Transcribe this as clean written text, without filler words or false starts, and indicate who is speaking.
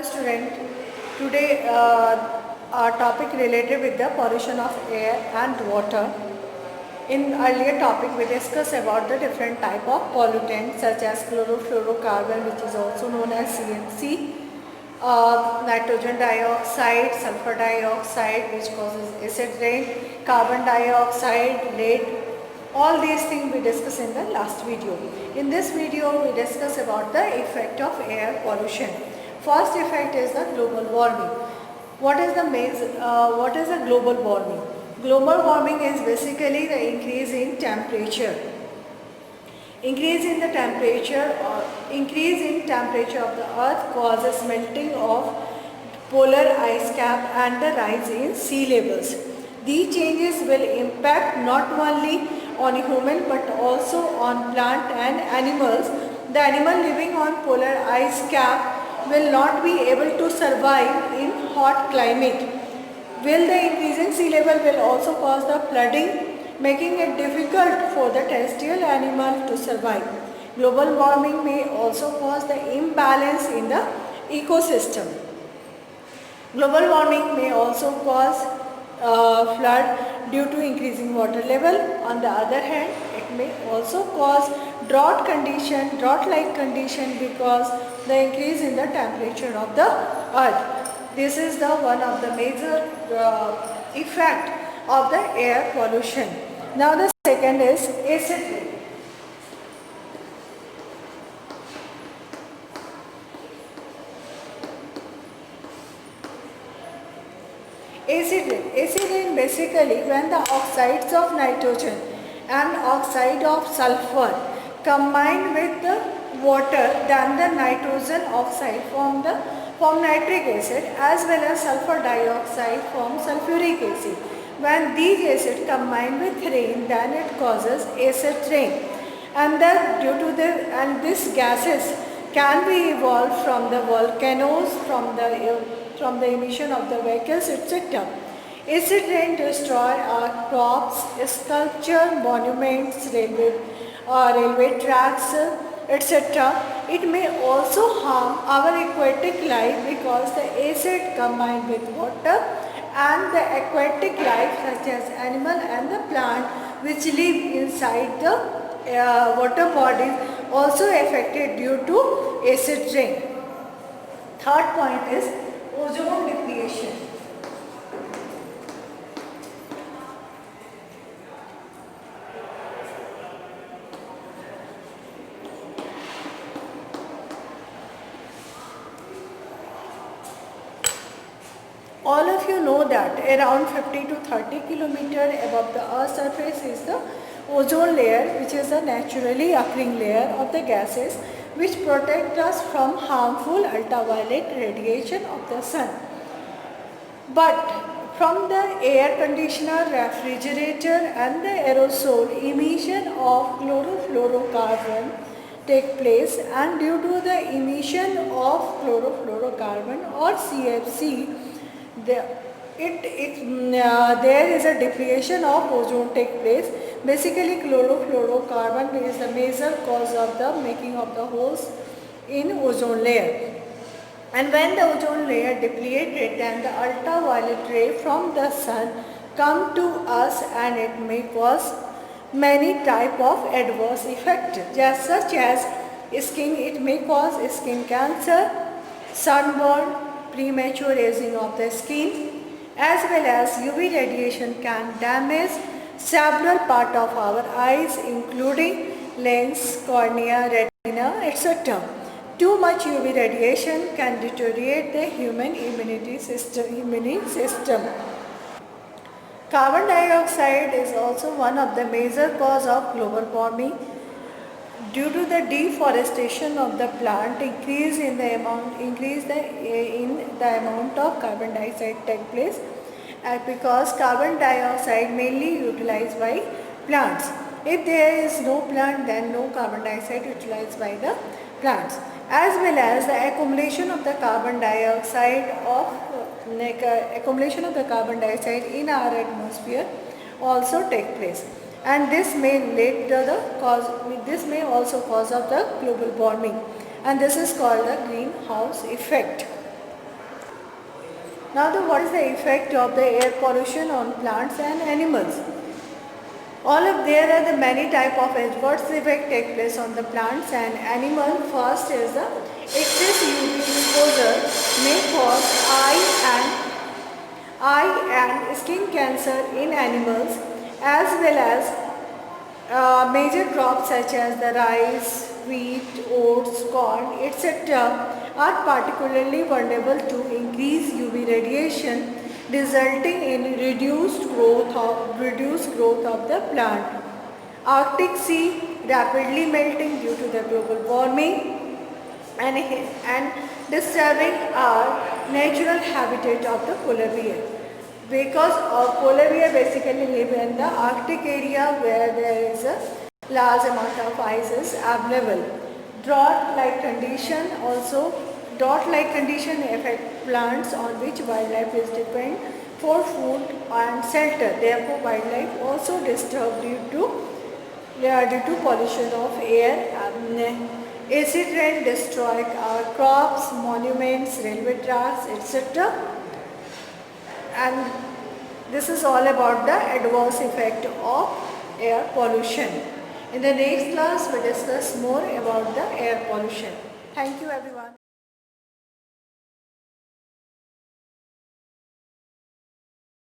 Speaker 1: student. Today our topic related with the pollution of air and water. In earlier topic we discussed about the different type of pollutants such as chlorofluorocarbon, which is also known as CFC, nitrogen dioxide, sulfur dioxide, which causes acid rain, carbon dioxide, lead. All these things we discussed in the last video. In this video we discuss about the effect of air pollution. First effect is the global warming. What is the global warming? Global warming is basically the increase in temperature. Increase in temperature of the earth causes melting of polar ice cap and the rise in sea levels. These changes will impact not only on human but also on plant and animals. The animal living on polar ice cap will not be able to survive in hot climate. Will the increasing sea level will also cause the flooding, making it difficult for the terrestrial animal to survive. Global warming may also cause the imbalance in the ecosystem. Global warming may also cause flood due to increasing water level. On the other hand, it may also cause drought-like condition because the increase in the temperature of the earth. This is the one of the major effect of the air pollution. Now the second is acid rain. Acid rain basically when the oxides of nitrogen and oxide of sulfur combine with the water, then the nitrogen oxide form nitric acid as well as sulfur dioxide form sulfuric acid. When these acids combine with rain, then it causes acid rain. And these gases can be evolved from the volcanoes, from the emission of the vehicles, etc. Acid rain destroy our crops, sculpture, monuments, railway tracks, etc. It may also harm our aquatic life because the acid combined with water and the aquatic life such as animal and the plant which live inside the water bodies also affected due to acid rain. Third point is ozone depletion. All of you know that around 50 to 30 kilometers above the Earth's surface is the ozone layer, which is a naturally occurring layer of the gases which protect us from harmful ultraviolet radiation of the sun. But from the air conditioner, refrigerator and the aerosol, emission of chlorofluorocarbon take place, and due to the emission of chlorofluorocarbon or CFC, there is a depletion of ozone take place. Basically, chlorofluorocarbon is the major cause of the making of the holes in ozone layer. And when the ozone layer depleted, then the ultraviolet ray from the sun come to us and it may cause many type of adverse effects, just such as skin. It may cause skin cancer, sunburn, premature aging of the skin, as well as UV radiation can damage several parts of our eyes including lens, cornea, retina, etc. Too much UV radiation can deteriorate the human immune system. Carbon dioxide is also one of the major cause of global warming. Due to the deforestation of the plant, increase in the amount of carbon dioxide take place, because carbon dioxide mainly utilized by plants. If there is no plant, then no carbon dioxide utilized by the plants. As well as the accumulation of the carbon dioxide in our atmosphere also take place. And this may also cause of the global warming, and this is called the greenhouse effect. Now what is the effect of the air pollution on plants and animals? There are the many type of adverse effect take place on the plants and animal. First is the excess UV exposure may cause eye and skin cancer in animals, as well as major crops such as the rice, wheat, oats, corn, etc. are particularly vulnerable to increased UV radiation, resulting in reduced growth of the plant. Arctic Sea rapidly melting due to the global warming and disturbing our natural habitat of the polar bear. Because polar bear basically live in the Arctic area where there is a large amount of ice is available. Drought-like condition affect plants on which wildlife is depend for food and shelter. Therefore, wildlife also disturbed due to pollution of air. Acid rain destroy our crops, monuments, railway tracks, etc. And this is all about the adverse effect of air pollution. In the next class, we discuss more about the air pollution. Thank you everyone.